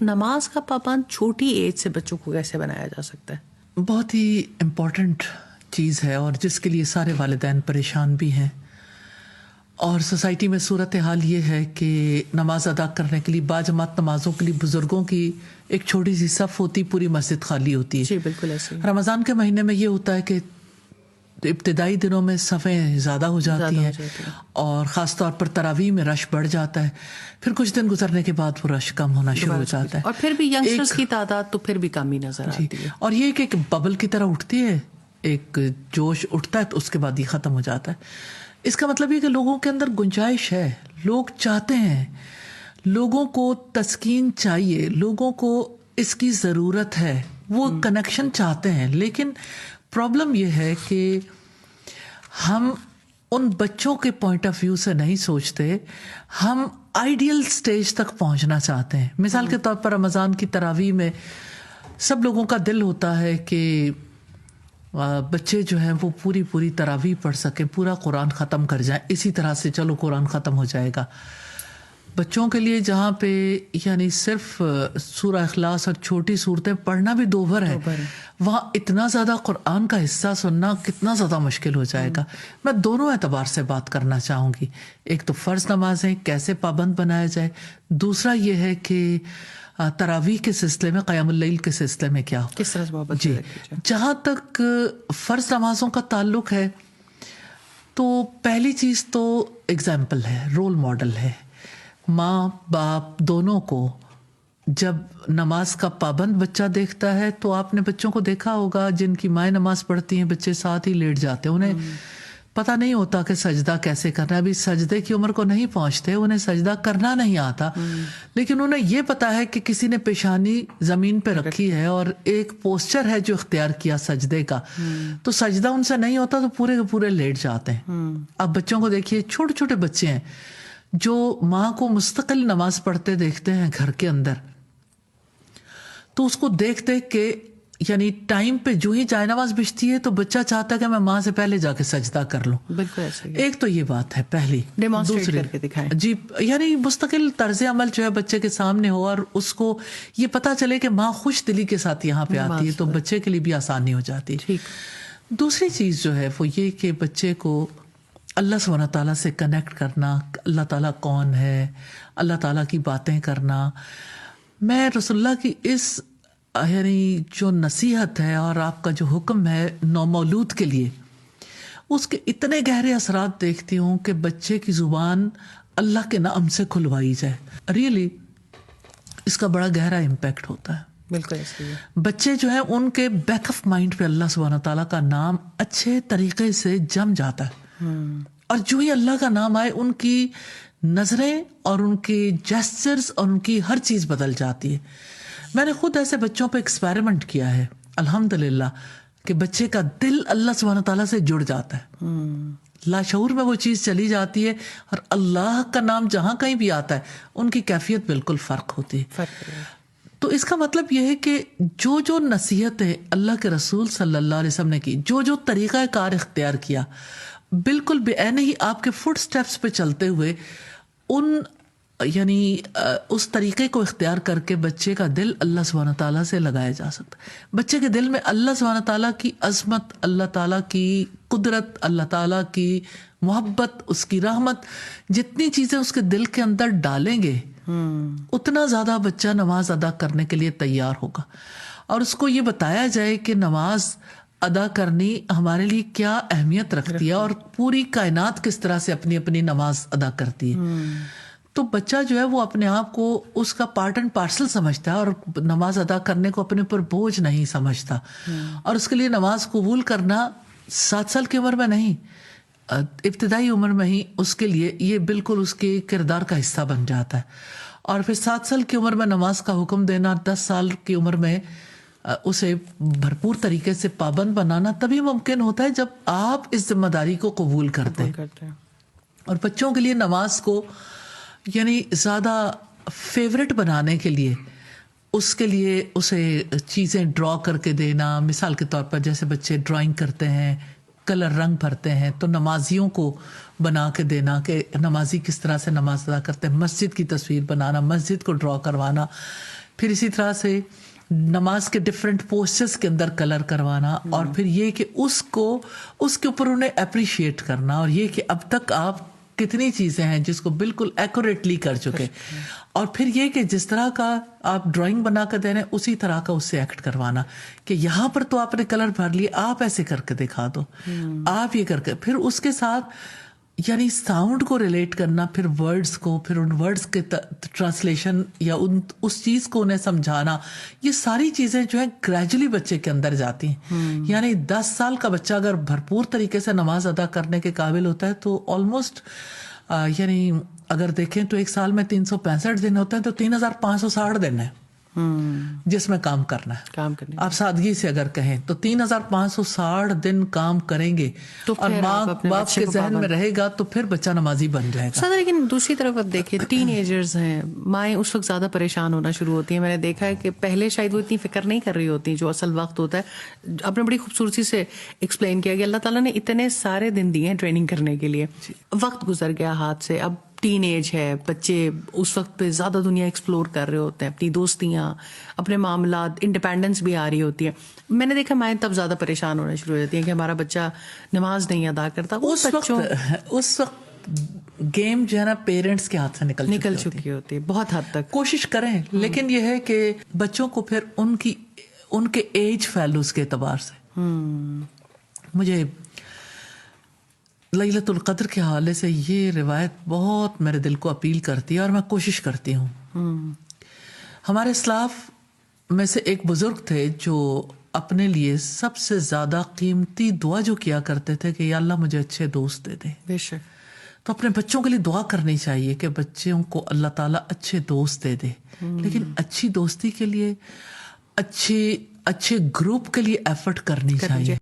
نماز کا پابند چھوٹی ایج سے بچوں کو کیسے بنایا جا سکتا ہے؟ بہت ہی امپورٹنٹ چیز ہے اور جس کے لیے سارے والدین پریشان بھی ہیں. اور سوسائٹی میں صورتحال یہ ہے کہ نماز ادا کرنے کے لیے باجماعت نمازوں کے لیے بزرگوں کی ایک چھوٹی سی صف ہوتی، پوری مسجد خالی ہوتی ہے. جی بالکل ایسے. رمضان کے مہینے میں یہ ہوتا ہے کہ ابتدائی دنوں میں صفیں زیادہ ہو جاتی ہیں اور خاص طور پر تراویح میں رش بڑھ جاتا ہے. پھر کچھ دن گزرنے کے بعد وہ رش کم ہونا شروع ہو جاتا ہے اور پھر بھی ینگسٹرز کی تعداد تو پھر بھی کم ہی نظر آتی ہے. اور یہ کہ ایک ببل کی طرح اٹھتی ہے، ایک جوش اٹھتا ہے تو اس کے بعد یہ ختم ہو جاتا ہے. اس کا مطلب یہ کہ لوگوں کے اندر گنجائش ہے، لوگ چاہتے ہیں، لوگوں کو تسکین چاہیے، لوگوں کو اس کی ضرورت ہے، وہ کنیکشن چاہتے ہیں. لیکن پرابلم یہ ہے کہ ہم ان بچوں کے پوائنٹ آف ویو سے نہیں سوچتے، ہم آئیڈیل سٹیج تک پہنچنا چاہتے ہیں. مثال کے طور پر رمضان کی تراویح میں سب لوگوں کا دل ہوتا ہے کہ بچے جو ہیں وہ پوری تراویح پڑھ سکیں، پورا قرآن ختم کر جائیں، اسی طرح سے چلو قرآن ختم ہو جائے گا. بچوں کے لیے جہاں پہ یعنی صرف سورہ اخلاص اور چھوٹی صورتیں پڑھنا بھی دوبھر ہے، وہاں اتنا زیادہ قرآن کا حصہ سننا کتنا زیادہ مشکل ہو جائے گا. میں دونوں اعتبار سے بات کرنا چاہوں گی. ایک تو فرض نمازیں کیسے پابند بنایا جائے، دوسرا یہ ہے کہ تراویح کے سلسلے میں، قیام اللیل کے سلسلے میں کیا کس طرح بابت. جی جہاں تک فرض نمازوں کا تعلق ہے تو پہلی چیز تو اگزامپل ہے، رول ماڈل ہے. ماں باپ دونوں کو جب نماز کا پابند بچہ دیکھتا ہے تو آپ نے بچوں کو دیکھا ہوگا جن کی مائیں نماز پڑھتی ہیں بچے ساتھ ہی لیٹ جاتے ہیں، انہیں پتہ نہیں ہوتا کہ سجدہ کیسے کرنا ہے. ابھی سجدے کی عمر کو نہیں پہنچتے، انہیں سجدہ کرنا نہیں آتا، لیکن انہیں یہ پتا ہے کہ کسی نے پیشانی زمین پہ رکھی ہے اور ایک پوسچر ہے جو اختیار کیا سجدے کا، تو سجدہ ان سے نہیں ہوتا تو پورے کے پورے لیٹ جاتے ہیں. اب بچوں کو دیکھیے، چھوٹے چھوٹے بچے ہیں جو ماں کو مستقل نماز پڑھتے دیکھتے ہیں گھر کے اندر، تو اس کو دیکھتے کہ یعنی ٹائم پہ جو ہی جائے نماز بچتی ہے تو بچہ چاہتا ہے کہ میں ماں سے پہلے جا کے سجدہ کر لوں. بالکل ایسے. ایک تو یہ بات ہے پہلی. ڈیمانسٹریٹ کر کے دکھائیں. جی یعنی مستقل طرز عمل جو ہے بچے کے سامنے ہو اور اس کو یہ پتا چلے کہ ماں خوش دلی کے ساتھ یہاں پہ آتی ہے تو بچے کے لیے بھی آسانی ہو جاتی ہے. دوسری چیز جو ہے وہ یہ کہ بچے کو اللہ سبحانہ تعالیٰ سے کنیکٹ کرنا، اللہ تعالیٰ کون ہے، اللہ تعالیٰ کی باتیں کرنا. میں رسول اللہ کی اس یعنی جو نصیحت ہے اور آپ کا جو حکم ہے نومولود کے لیے، اس کے اتنے گہرے اثرات دیکھتی ہوں کہ بچے کی زبان اللہ کے نام سے کھلوائی جائے. ریئلی اس کا بڑا گہرا امپیکٹ ہوتا ہے. بالکل ایسے ہی. بچے جو ہیں ان کے بیک آف مائنڈ پہ اللہ سبحانہ تعالیٰ کا نام اچھے طریقے سے جم جاتا ہے، اور جو ہی اللہ کا نام آئے ان کی نظریں اور ان کے جیسچرز اور ان کی ہر چیز بدل جاتی ہے. میں نے خود ایسے بچوں پہ ایکسپیریمنٹ کیا ہے الحمدللہ کہ بچے کا دل اللہ سبحانہ تعالیٰ سے جڑ جاتا ہے، لاشعور میں وہ چیز چلی جاتی ہے اور اللہ کا نام جہاں کہیں بھی آتا ہے ان کی کیفیت بالکل فرق ہوتی ہے. تو اس کا مطلب یہ ہے کہ جو نصیحتیں اللہ کے رسول صلی اللہ علیہ وسلم نے کی، جو طریقہ کار اختیار کیا، بالکل بے عین ہی آپ کے فٹ سٹیپس پہ چلتے ہوئے ان یعنی اس طریقے کو اختیار کر کے بچے کا دل اللہ سبحانہ تعالیٰ سے لگایا جا سکتا ہے. بچے کے دل میں اللہ سبحانہ تعالیٰ کی عظمت، اللہ تعالیٰ کی قدرت، اللہ تعالیٰ کی محبت، اس کی رحمت، جتنی چیزیں اس کے دل کے اندر ڈالیں گے اتنا زیادہ بچہ نماز ادا کرنے کے لیے تیار ہوگا. اور اس کو یہ بتایا جائے کہ نماز ادا کرنی ہمارے لیے کیا اہمیت رکھتی ہے اور پوری کائنات کس طرح سے اپنی اپنی نماز ادا کرتی ہے، تو بچہ جو ہے وہ اپنے آپ کو اس کا پارٹ اینڈ پارسل سمجھتا ہے اور نماز ادا کرنے کو اپنے اوپر بوجھ نہیں سمجھتا. اور اس کے لیے نماز قبول کرنا 7 سال کی عمر میں نہیں، ابتدائی عمر میں ہی اس کے لیے یہ بالکل اس کے کردار کا حصہ بن جاتا ہے. اور پھر 7 سال کی عمر میں نماز کا حکم دینا، 10 سال کی عمر میں اسے بھرپور طریقے سے پابند بنانا تبھی ممکن ہوتا ہے جب آپ اس ذمہ داری کو قبول کرتے ہیں. اور بچوں کے لیے نماز کو یعنی زیادہ فیوریٹ بنانے کے لیے اس کے لیے اسے چیزیں ڈرا کر کے دینا. مثال کے طور پر جیسے بچے ڈرائنگ کرتے ہیں، کلر رنگ بھرتے ہیں، تو نمازیوں کو بنا کے دینا کہ نمازی کس طرح سے نماز ادا کرتے ہیں. مسجد کی تصویر بنانا، مسجد کو ڈرا کروانا، پھر اسی طرح سے نماز کے ڈفرینٹ پوسچرز کے اندر کلر کروانا، اور پھر یہ کہ اس کے اوپر انہیں اپریشیٹ کرنا، اور یہ کہ اب تک آپ کتنی چیزیں ہیں جس کو بالکل ایکوریٹلی کر چکے، اور پھر یہ کہ جس طرح کا آپ ڈرائنگ بنا کر دے رہے ہیں اسی طرح کا اس سے ایکٹ کروانا کہ یہاں پر تو آپ نے کلر بھر لیے، آپ ایسے کر کے دکھا دو، آپ یہ کر کے، پھر اس کے ساتھ یعنی ساؤنڈ کو ریلیٹ کرنا، پھر ورڈز کو، پھر ان ورڈز کے ٹرانسلیشن یا اس چیز کو انہیں سمجھانا، یہ ساری چیزیں جو ہیں گریجولی بچے کے اندر جاتی ہیں۔ یعنی 10 سال کا بچہ اگر بھرپور طریقے سے نماز ادا کرنے کے قابل ہوتا ہے تو آلموسٹ یعنی اگر دیکھیں تو ایک سال میں 365 دن ہوتے ہیں تو 3560 دن ہیں جس میں کام کرنا ہے، کام کرنے آپ سادگی سے اگر کہیں تو 3560 دن کام کریں گے، اور ماں باپ کے ذہن میں رہے گا تو پھر بچہ نمازی بن جائے گا۔ سادہ، لیکن دوسری طرف اب دیکھیں ٹین ایجرز ہیں، مائیں اس وقت زیادہ پریشان ہونا شروع ہوتی ہیں۔ میں نے دیکھا ہے کہ پہلے شاید وہ اتنی فکر نہیں کر رہی ہوتی جو اصل وقت ہوتا ہے۔ آپ نے بڑی خوبصورتی سے ایکسپلین کیا کہ اللہ تعالیٰ نے اتنے سارے دن دیے ہیں ٹریننگ کرنے کے لیے، وقت گزر گیا ہاتھ سے، اب ٹین ایج ہے، بچے اس وقت پہ زیادہ دنیا ایکسپلور کر رہے ہوتے ہیں، اپنی دوستیاں، اپنے معاملات، انڈیپینڈنس بھی آ رہی ہوتی ہے۔ میں نے دیکھا مائیں تب زیادہ پریشان ہونا شروع ہو جاتی ہیں کہ ہمارا بچہ نماز نہیں ادا کرتا۔ اس وقت گیم جو ہے نا پیرنٹس کے ہاتھ سے نکل چکی ہوتی ہے بہت حد تک۔ کوشش کریں، لیکن یہ ہے کہ بچوں کو پھر ان کے ایج ویلوز کے اعتبار سے، مجھے لیلۃ القدر کے حوالے سے یہ روایت بہت میرے دل کو اپیل کرتی ہے، اور میں کوشش کرتی ہوں۔ ہمارے اسلاف میں سے ایک بزرگ تھے جو اپنے لیے سب سے زیادہ قیمتی دعا جو کیا کرتے تھے کہ یا اللہ مجھے اچھے دوست دے دے۔ بے شک، تو اپنے بچوں کے لیے دعا کرنی چاہیے کہ بچوں کو اللہ تعالیٰ اچھے دوست دے دے، لیکن اچھی دوستی کے لیے اچھے گروپ کے لیے ایفرٹ کرنی چاہیے۔